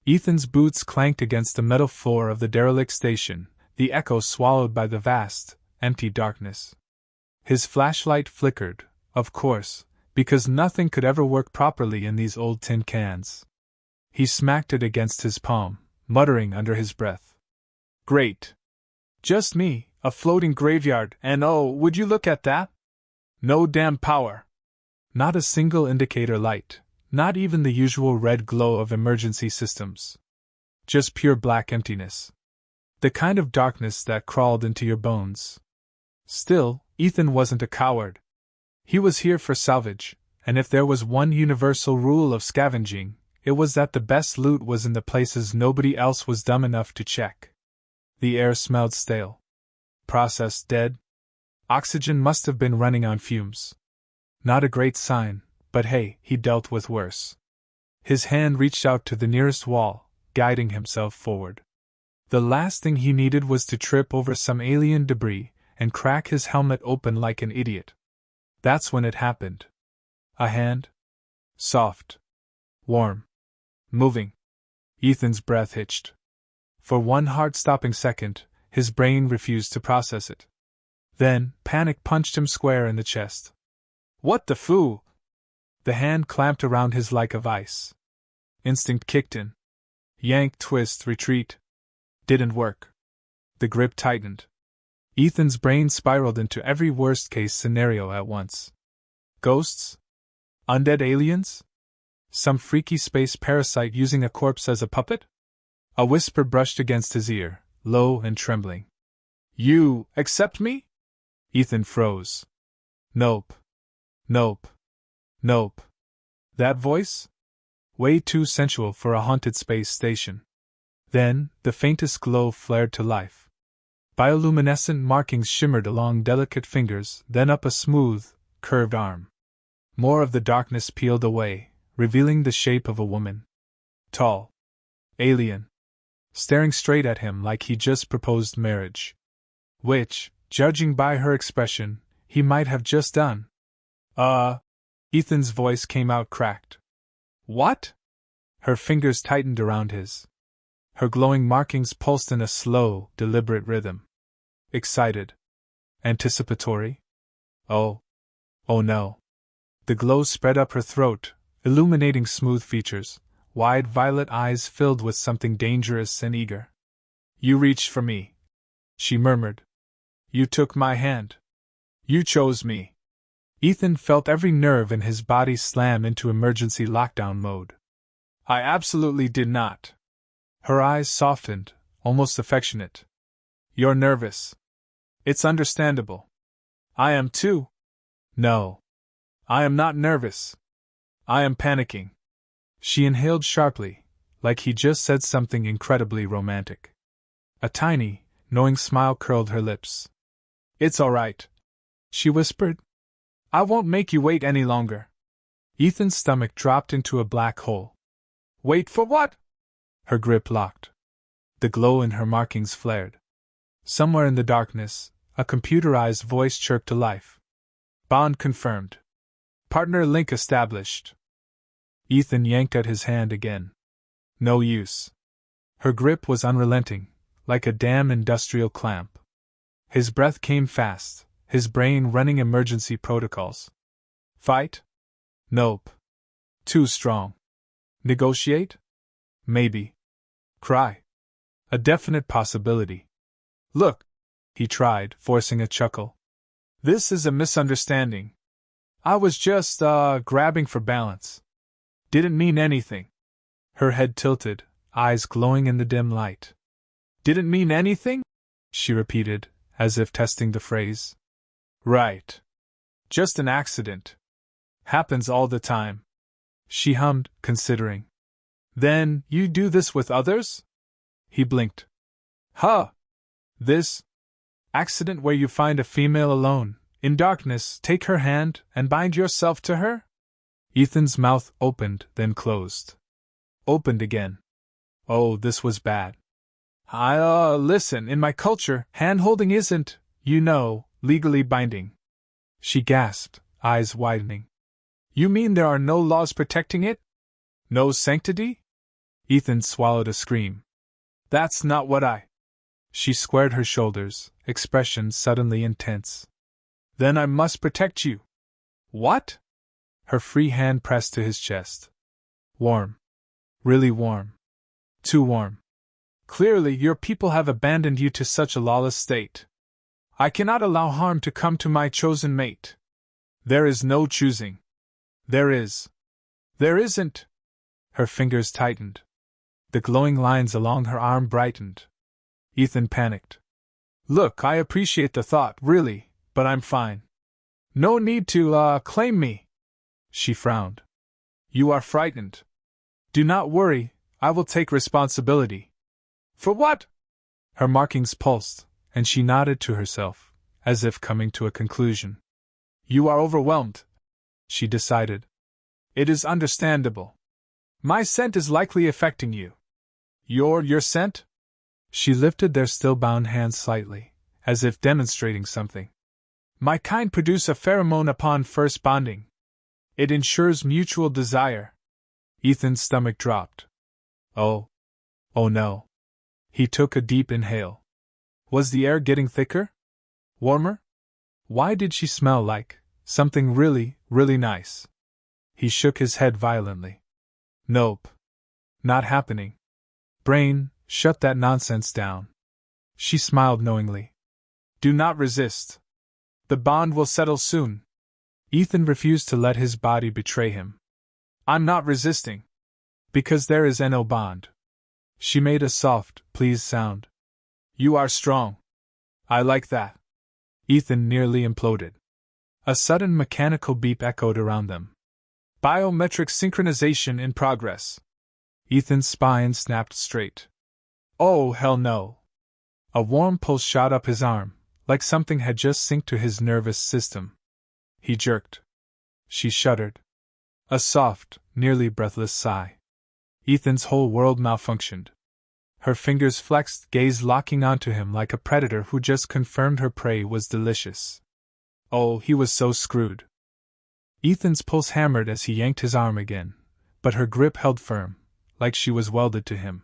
Ethan's boots clanked against the metal floor of the derelict station, the echo swallowed by the vast, empty darkness. His flashlight flickered, of course, because nothing could ever work properly in these old tin cans. He smacked it against his palm, muttering under his breath. Great! Just me, a floating graveyard, and oh, would you look at that? No damn power! Not a single indicator light, not even the usual red glow of emergency systems. Just pure black emptiness. The kind of darkness that crawled into your bones. Still, Ethan wasn't a coward. He was here for salvage, and if there was one universal rule of scavenging, it was that the best loot was in the places nobody else was dumb enough to check. The air smelled stale. Processed dead. Oxygen must have been running on fumes. Not a great sign, but hey, he dealt with worse. His hand reached out to the nearest wall, guiding himself forward. The last thing he needed was to trip over some alien debris and crack his helmet open like an idiot. That's when it happened. A hand. Soft. Warm. Moving. Ethan's breath hitched. For one heart-stopping second, his brain refused to process it. Then, panic punched him square in the chest. What the foo? The hand clamped around his like a vice. Instinct kicked in. Yank, twist, retreat. Didn't work. The grip tightened. Ethan's brain spiraled into every worst-case scenario at once. Ghosts? Undead aliens? Some freaky space parasite using a corpse as a puppet? A whisper brushed against his ear, low and trembling. You accept me? Ethan froze. Nope. Nope. Nope. That voice? Way too sensual for a haunted space station. Then, the faintest glow flared to life. Bioluminescent markings shimmered along delicate fingers, then up a smooth, curved arm. More of the darkness peeled away, revealing the shape of a woman. Tall. Alien. Staring straight at him like he just proposed marriage. Which, judging by her expression, he might have just done. Ethan's voice came out cracked. What? Her fingers tightened around his. Her glowing markings pulsed in a slow, deliberate rhythm. Excited. Anticipatory? Oh. Oh no. The glow spread up her throat, illuminating smooth features, wide violet eyes filled with something dangerous and eager. You reached for me, she murmured. You took my hand. You chose me. Ethan felt every nerve in his body slam into emergency lockdown mode. I absolutely did not. Her eyes softened, almost affectionate. You're nervous. It's understandable. I am too. No. I am not nervous. I am panicking. She inhaled sharply, like he just said something incredibly romantic. A tiny, knowing smile curled her lips. It's all right, she whispered. I won't make you wait any longer. Ethan's stomach dropped into a black hole. Wait for what? Her grip locked. The glow in her markings flared. Somewhere in the darkness, a computerized voice chirped to life. Bond confirmed. Partner link established. Ethan yanked at his hand again. No use. Her grip was unrelenting, like a damn industrial clamp. His breath came fast, his brain running emergency protocols. Fight? Nope. Too strong. Negotiate? Maybe. Cry? A definite possibility. Look, he tried, forcing a chuckle. This is a misunderstanding. I was just, grabbing for balance. Didn't mean anything. Her head tilted, eyes glowing in the dim light. Didn't mean anything? She repeated, as if testing the phrase. Right. Just an accident. Happens all the time. She hummed, considering. Then, you do this with others? He blinked. Huh. This accident where you find a female alone, in darkness, take her hand, and bind yourself to her? Ethan's mouth opened, then closed. Opened again. Oh, this was bad. Listen, in my culture, hand-holding isn't, legally binding. She gasped, eyes widening. You mean there are no laws protecting it? No sanctity? Ethan swallowed a scream. That's not what I. She squared her shoulders, expression suddenly intense. Then I must protect you. What? Her free hand pressed to his chest. Warm. Really warm. Too warm. Clearly, your people have abandoned you to such a lawless state. I cannot allow harm to come to my chosen mate. There is no choosing. There is. There isn't. Her fingers tightened. The glowing lines along her arm brightened. Ethan panicked. Look, I appreciate the thought, really, but I'm fine. No need to, claim me. She frowned. You are frightened. Do not worry, I will take responsibility. For what? Her markings pulsed, and she nodded to herself, as if coming to a conclusion. You are overwhelmed, she decided. It is understandable. My scent is likely affecting you. Your scent? She lifted their still bound hands slightly, as if demonstrating something. My kind produce a pheromone upon first bonding. It ensures mutual desire. Ethan's stomach dropped. Oh no. He took a deep inhale. Was the air getting thicker? Warmer? Why did she smell like something really, really nice? He shook his head violently. Nope. Not happening. Brain, shut that nonsense down. She smiled knowingly. Do not resist. The bond will settle soon. Ethan refused to let his body betray him. I'm not resisting. Because there is no bond. She made a soft, pleased sound. You are strong. I like that. Ethan nearly imploded. A sudden mechanical beep echoed around them. Biometric synchronization in progress. Ethan's spine snapped straight. Oh, hell no. A warm pulse shot up his arm, like something had just synced to his nervous system. He jerked. She shuddered. A soft, nearly breathless sigh. Ethan's whole world malfunctioned. Her fingers flexed, gaze locking onto him like a predator who just confirmed her prey was delicious. Oh, he was so screwed. Ethan's pulse hammered as he yanked his arm again, but her grip held firm, like she was welded to him.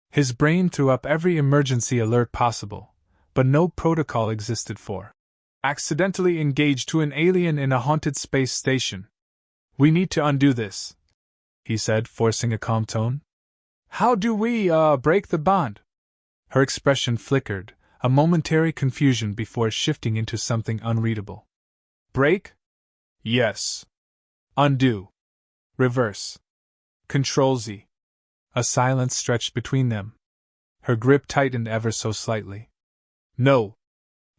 His brain threw up every emergency alert possible, but no protocol existed for accidentally engaged to an alien in a haunted space station. We need to undo this, he said, forcing a calm tone. How do we, break the bond? Her expression flickered, a momentary confusion before shifting into something unreadable. Break? Yes. Undo. Reverse. Control-Z. A silence stretched between them. Her grip tightened ever so slightly. No.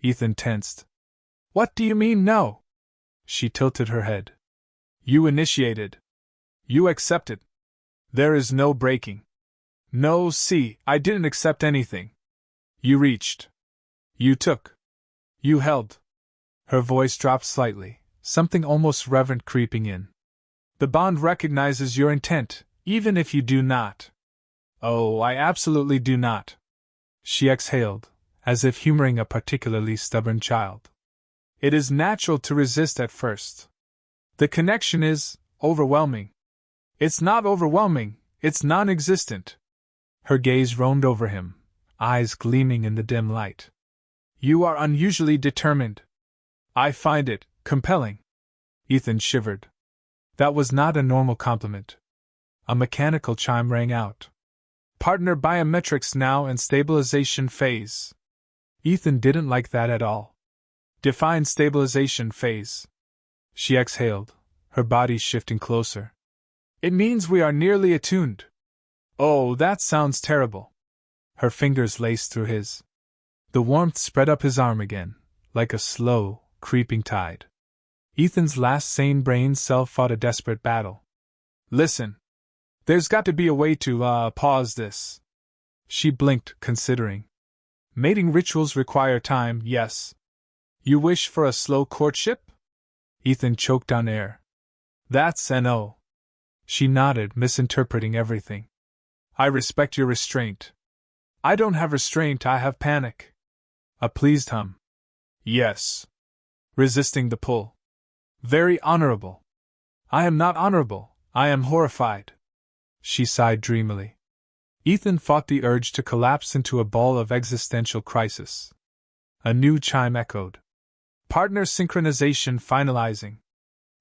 Ethan tensed. What do you mean, no? She tilted her head. You initiated. You accepted. There is no breaking. No, see, I didn't accept anything. You reached. You took. You held. Her voice dropped slightly, something almost reverent creeping in. The bond recognizes your intent, even if you do not. Oh, I absolutely do not. She exhaled, as if humoring a particularly stubborn child. It is natural to resist at first. The connection is overwhelming. It's not overwhelming, it's non-existent. Her gaze roamed over him, eyes gleaming in the dim light. You are unusually determined. I find it compelling. Ethan shivered. That was not a normal compliment. A mechanical chime rang out. Partner biometrics now in stabilization phase. Ethan didn't like that at all. Define stabilization phase. She exhaled, her body shifting closer. It means we are nearly attuned. Oh, that sounds terrible. Her fingers laced through his. The warmth spread up his arm again, like a slow, creeping tide. Ethan's last sane brain cell fought a desperate battle. Listen. There's got to be a way to, pause this. She blinked, considering. Mating rituals require time, yes. You wish for a slow courtship? Ethan choked on air. That's no. She nodded, misinterpreting everything. I respect your restraint. I don't have restraint, I have panic. A pleased hum. Yes. Resisting the pull. Very honorable. I am not honorable, I am horrified. She sighed dreamily. Ethan fought the urge to collapse into a ball of existential crisis. A new chime echoed. Partner synchronization finalizing.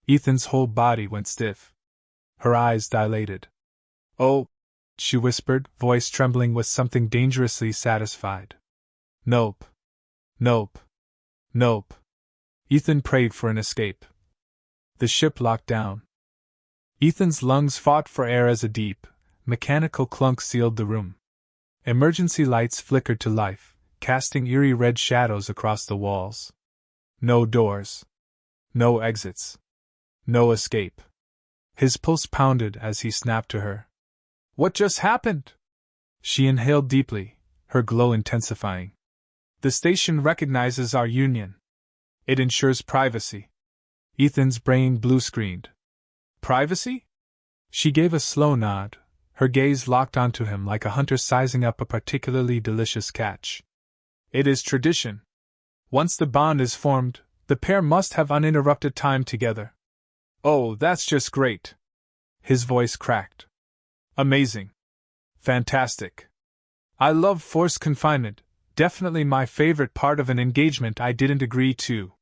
Ethan's whole body went stiff. Her eyes dilated. Oh, she whispered, voice trembling with something dangerously satisfied. Nope. Nope. Nope. Ethan prayed for an escape. The ship locked down. Ethan's lungs fought for air as a deep, mechanical clunk sealed the room. Emergency lights flickered to life, casting eerie red shadows across the walls. No doors. No exits. No escape. His pulse pounded as he snapped to her. What just happened? She inhaled deeply, her glow intensifying. The station recognizes our union. It ensures privacy. Ethan's brain blue-screened. Privacy? She gave a slow nod, her gaze locked onto him like a hunter sizing up a particularly delicious catch. It is tradition. Once the bond is formed, the pair must have uninterrupted time together. Oh, that's just great. His voice cracked. Amazing. Fantastic. I love forced confinement, definitely my favorite part of an engagement I didn't agree to.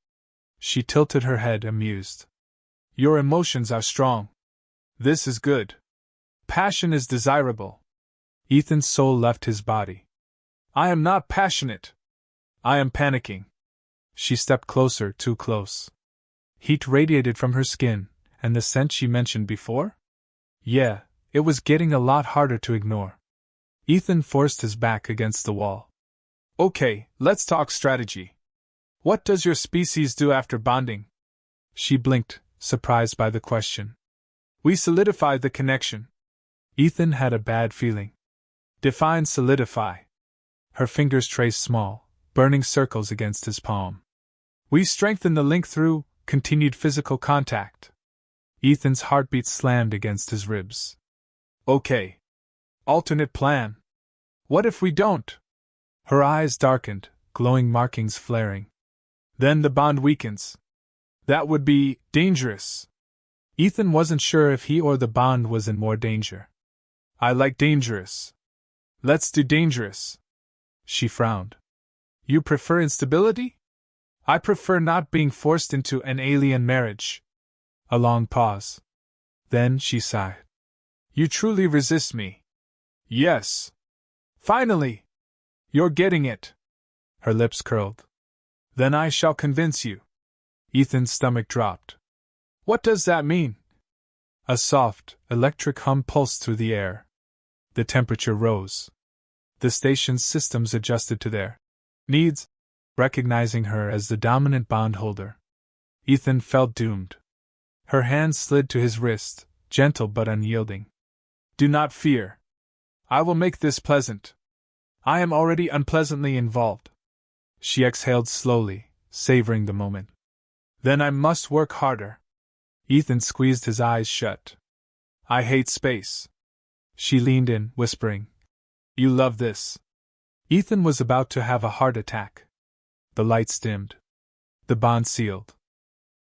She tilted her head, amused. Your emotions are strong. This is good. Passion is desirable. Ethan's soul left his body. I am not passionate. I am panicking. She stepped closer, too close. Heat radiated from her skin, and the scent she mentioned before? Yeah, it was getting a lot harder to ignore. Ethan forced his back against the wall. Okay, let's talk strategy. What does your species do after bonding? She blinked, surprised by the question. We solidify the connection. Ethan had a bad feeling. Define solidify. Her fingers traced small, burning circles against his palm. We strengthen the link through continued physical contact. Ethan's heartbeat slammed against his ribs. Okay. Alternate plan. What if we don't? Her eyes darkened, glowing markings flaring. Then the bond weakens. That would be dangerous. Ethan wasn't sure if he or the bond was in more danger. I like dangerous. Let's do dangerous. She frowned. You prefer instability? I prefer not being forced into an alien marriage. A long pause. Then she sighed. You truly resist me. Yes. Finally! You're getting it. Her lips curled. Then I shall convince you. Ethan's stomach dropped. What does that mean? A soft, electric hum pulsed through the air. The temperature rose. The station's systems adjusted to their needs, recognizing her as the dominant bondholder. Ethan felt doomed. Her hand slid to his wrist, gentle but unyielding. Do not fear. I will make this pleasant. I am already unpleasantly involved. She exhaled slowly, savoring the moment. Then I must work harder. Ethan squeezed his eyes shut. I hate space. She leaned in, whispering. You love this. Ethan was about to have a heart attack. The lights dimmed. The bond sealed.